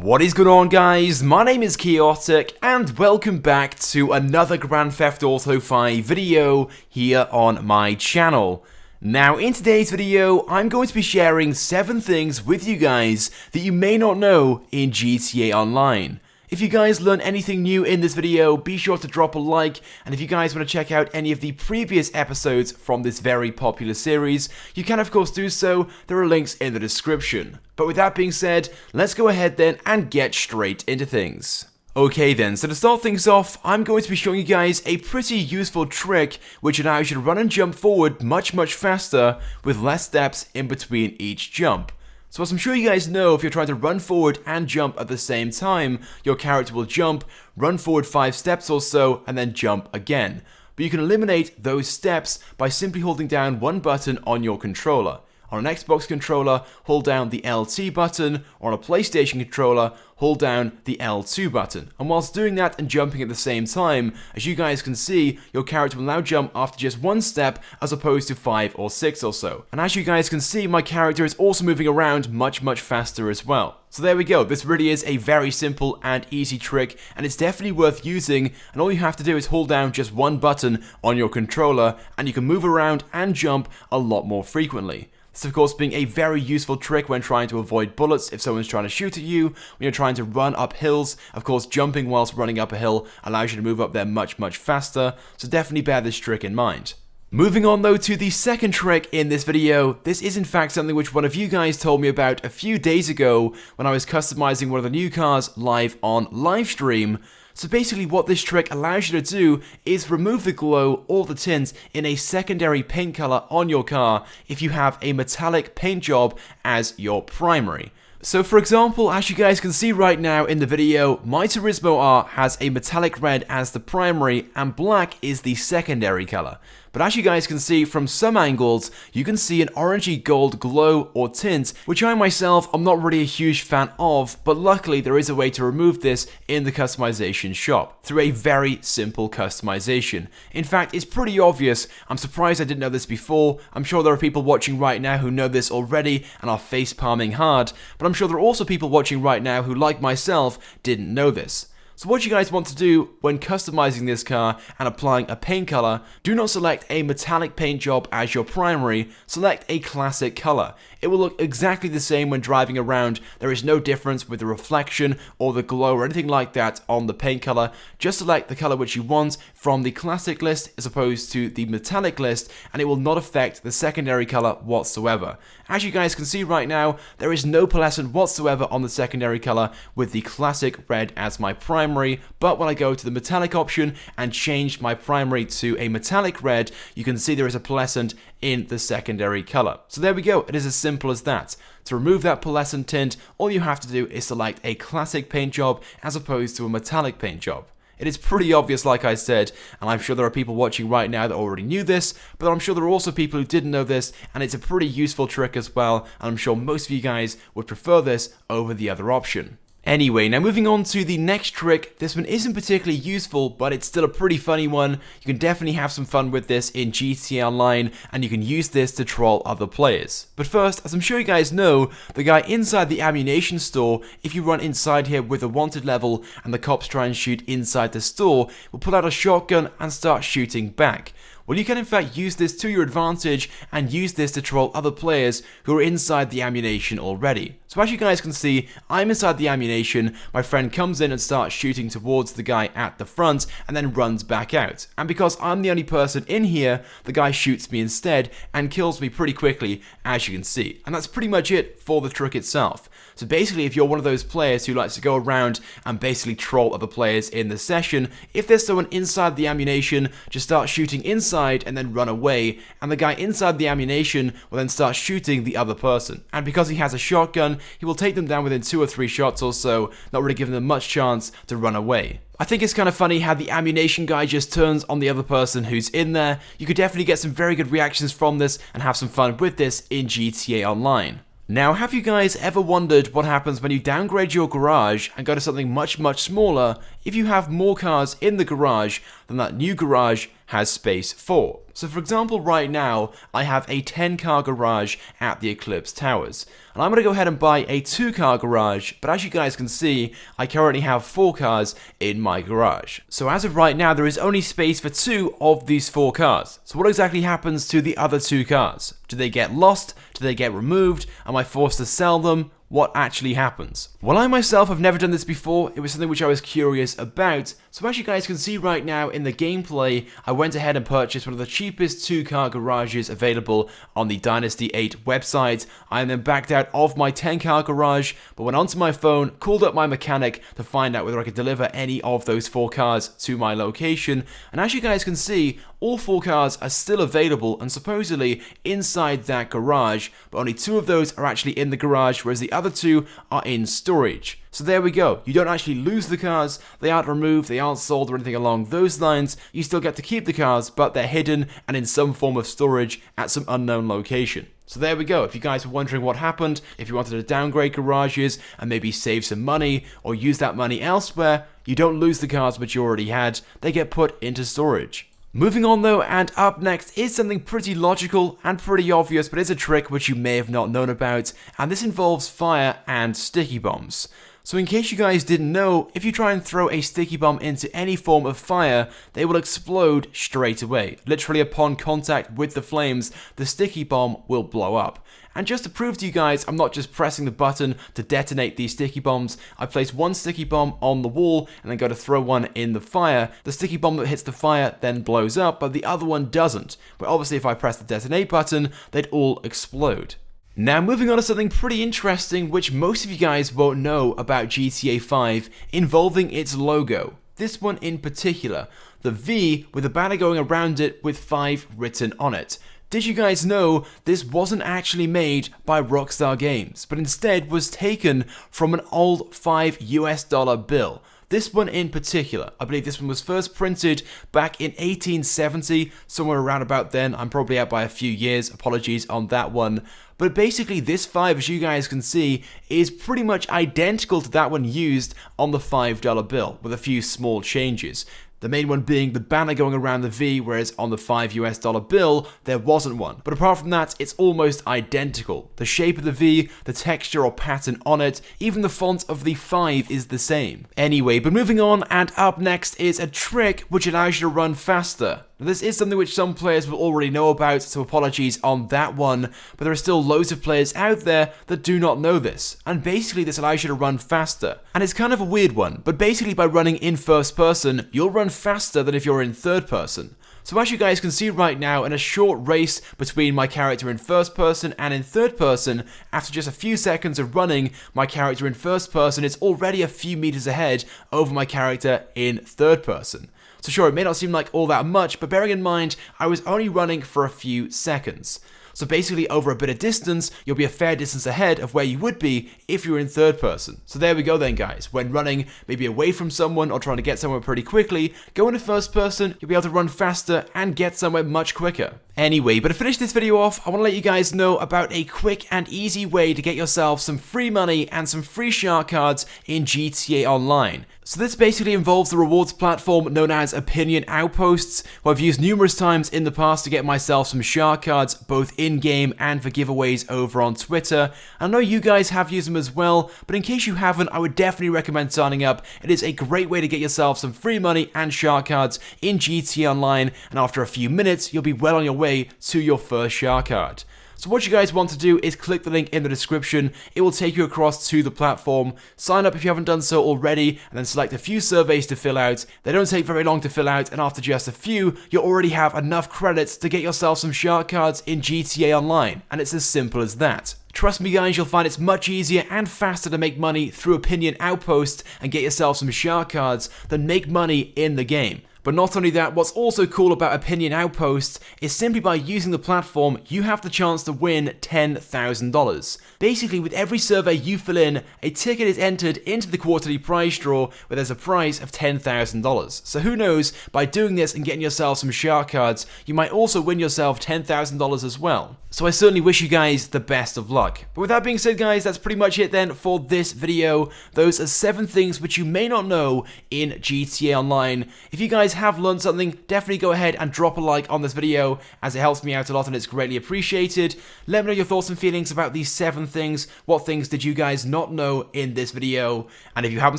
What is going on, guys? My name is Chaotic and welcome back to another Grand Theft Auto 5 video here on my channel. Now in today's video I'm going to be sharing 7 things with you guys that you may not know in GTA Online. If you guys learn anything new in this video, be sure to drop a like, and if you guys want to check out any of the previous episodes from this very popular series, you can of course do so. There are links in the description. But with that being said, let's go ahead then and get straight into things. Okay then, so to start things off, I'm going to be showing you guys a pretty useful trick which allows you to run and jump forward much faster with less steps in between each jump. So as I'm sure you guys know, if you're trying to run forward and jump at the same time, your character will jump, run forward 5 steps or so, and then jump again. But you can eliminate those steps by simply holding down one button on your controller. On an Xbox controller, hold down the LT button, or on a PlayStation controller, hold down the L2 button. And whilst doing that and jumping at the same time, as you guys can see, your character will now jump after just 1 step as opposed to 5 or 6 or so. And as you guys can see, my character is also moving around much faster as well. So there we go, this really is a very simple and easy trick, and it's definitely worth using, and all you have to do is hold down just one button on your controller, and you can move around and jump a lot more frequently. This of course being a very useful trick when trying to avoid bullets if someone's trying to shoot at you, when you're trying to run up hills. Of course, jumping whilst running up a hill allows you to move up there much faster, so definitely bear this trick in mind. Moving on though to the second trick in this video, this is in fact something which one of you guys told me about a few days ago when I was customizing one of the new cars live on livestream. So basically what this trick allows you to do is remove the glow or the tint in a secondary paint color on your car if you have a metallic paint job as your primary. So for example, as you guys can see right now in the video, my Turismo R has a metallic red as the primary and black is the secondary color. But as you guys can see from some angles, you can see an orangey gold glow or tint, which I myself am not really a huge fan of, but luckily there is a way to remove this in the customization shop through a very simple customization. In fact, it's pretty obvious. I'm surprised I didn't know this before. I'm sure there are people watching right now who know this already and are face palming hard, but I'm sure there are also people watching right now who, like myself, didn't know this. So what you guys want to do when customizing this car and applying a paint color, do not select a metallic paint job as your primary, select a classic color. It will look exactly the same when driving around. There is no difference with the reflection or the glow or anything like that on the paint color. Just select the color which you want from the classic list as opposed to the metallic list, and it will not affect the secondary color whatsoever. As you guys can see right now, there is no pearlescent whatsoever on the secondary color with the classic red as my primary, but when I go to the metallic option and change my primary to a metallic red, you can see there is a pearlescent in the secondary color. So there we go, it is as simple as that. To remove that pearlescent tint, all you have to do is select a classic paint job as opposed to a metallic paint job. It is pretty obvious, like I said, and I'm sure there are people watching right now that already knew this, but I'm sure there are also people who didn't know this, and it's a pretty useful trick as well, and I'm sure most of you guys would prefer this over the other option. Anyway, now moving on to the next trick. This one isn't particularly useful, but it's still a pretty funny one. You can definitely have some fun with this in GTA Online, and you can use this to troll other players. But first, as I'm sure you guys know, the guy inside the ammunition store, if you run inside here with a wanted level and the cops try and shoot inside the store, will pull out a shotgun and start shooting back. Well, you can in fact use this to your advantage and use this to troll other players who are inside the ammunition already. So as you guys can see, I'm inside the ammunition, my friend comes in and starts shooting towards the guy at the front and then runs back out. And because I'm the only person in here, the guy shoots me instead and kills me pretty quickly, as you can see. And that's pretty much it for the trick itself. So basically, if you're one of those players who likes to go around and basically troll other players in the session, if there's someone inside the ammunition, just start shooting inside and then run away, and the guy inside the ammunition will then start shooting the other person. And because he has a shotgun, he will take them down within 2 or 3 shots or so, not really giving them much chance to run away. I think it's kind of funny how the ammunition guy just turns on the other person who's in there. You could definitely get some very good reactions from this and have some fun with this in GTA Online. Now, have you guys ever wondered what happens when you downgrade your garage and go to something much smaller if you have more cars in the garage than that new garage has space for. So for example, right now, I have a 10-car garage at the Eclipse Towers. And I'm going to go ahead and buy a 2-car garage, but as you guys can see, I currently have 4 cars in my garage. So as of right now, there is only space for 2 of these 4 cars. So what exactly happens to the other 2 cars? Do they get lost? Do they get removed? Am I forced to sell them? What actually happens? Well, I myself have never done this before. It was something which I was curious about. So as you guys can see right now in the gameplay, I went ahead and purchased one of the cheapest 2-car garages available on the Dynasty 8 website. I then backed out of my 10-car garage, but went onto my phone, called up my mechanic to find out whether I could deliver any of those 4 cars to my location. And as you guys can see, all 4 cars are still available and supposedly inside that garage, but only 2 of those are actually in the garage, whereas the other 2 are in storage. So there we go. You don't actually lose the cars, they aren't removed, they aren't sold or anything along those lines. You still get to keep the cars, but they're hidden and in some form of storage at some unknown location. So there we go. If you guys were wondering what happened, if you wanted to downgrade garages and maybe save some money or use that money elsewhere, you don't lose the cars which you already had, they get put into storage. Moving on though, and up next is something pretty logical and pretty obvious, but it's a trick which you may have not known about, and this involves fire and sticky bombs. So in case you guys didn't know, if you try and throw a sticky bomb into any form of fire, they will explode straight away. Literally upon contact with the flames, the sticky bomb will blow up. And just to prove to you guys, I'm not just pressing the button to detonate these sticky bombs. I place one sticky bomb on the wall and then go to throw one in the fire. The sticky bomb that hits the fire then blows up, but the other one doesn't. But obviously if I press the detonate button, they'd all explode. Now moving on to something pretty interesting which most of you guys won't know about GTA 5 involving its logo. This one in particular, the V with a banner going around it with 5 written on it. Did you guys know this wasn't actually made by Rockstar Games, but instead was taken from an old $5 bill? This one in particular, I believe this one was first printed back in 1870, somewhere around about then. I'm probably out by a few years, apologies on that one. But basically this 5, as you guys can see, is pretty much identical to that one used on the $5 bill, with a few small changes. The main one being the banner going around the V, whereas on the $5 bill, there wasn't one. But apart from that, it's almost identical. The shape of the V, the texture or pattern on it, even the font of the 5 is the same. Anyway, but moving on, and up next is a trick which allows you to run faster. Now, this is something which some players will already know about, so apologies on that one, but there are still loads of players out there that do not know this. And basically this allows you to run faster. And it's kind of a weird one, but basically by running in first person, you'll run faster than if you're in third person. So as you guys can see right now, in a short race between my character in first person and in third person, after just a few seconds of running, my character in first person is already a few meters ahead over my character in third person. So sure, it may not seem like all that much, but bearing in mind, I was only running for a few seconds. So basically, over a bit of distance, you'll be a fair distance ahead of where you would be if you were in third person. So there we go then, guys. When running maybe away from someone or trying to get somewhere pretty quickly, go into first person, you'll be able to run faster and get somewhere much quicker. Anyway, but to finish this video off, I want to let you guys know about a quick and easy way to get yourself some free money and some free shark cards in GTA Online. So this basically involves the rewards platform known as Opinion Outposts, who I've used numerous times in the past to get myself some shark cards, both in-game and for giveaways over on Twitter. I know you guys have used them as well, but in case you haven't, I would definitely recommend signing up. It is a great way to get yourself some free money and shark cards in GTA Online, and after a few minutes, you'll be well on your way to your first shark card. So what you guys want to do is click the link in the description. It will take you across to the platform. Sign up if you haven't done so already, and then select a few surveys to fill out. They don't take very long to fill out, and after just a few, you'll already have enough credits to get yourself some shark cards in GTA Online, and it's as simple as that. Trust me guys, you'll find it's much easier and faster to make money through Opinion Outpost and get yourself some shark cards than make money in the game. But not only that, what's also cool about Opinion Outposts is simply by using the platform, you have the chance to win $10,000. Basically, with every survey you fill in, a ticket is entered into the quarterly prize draw where there's a prize of $10,000. So who knows, by doing this and getting yourself some shark cards, you might also win yourself $10,000 as well. So I certainly wish you guys the best of luck. But with that being said guys, that's pretty much it then for this video. Those are 7 things which you may not know in GTA Online. If you guys have learned something, definitely go ahead and drop a like on this video, as it helps me out a lot and it's greatly appreciated. Let me know your thoughts and feelings about these 7 things. What things did you guys not know in this video? And if you haven't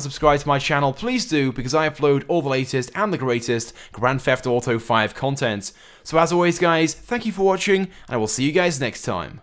subscribed to my channel, please do, because I upload all the latest and the greatest Grand Theft Auto 5 content. So as always guys, thank you for watching, and I will see you guys next time.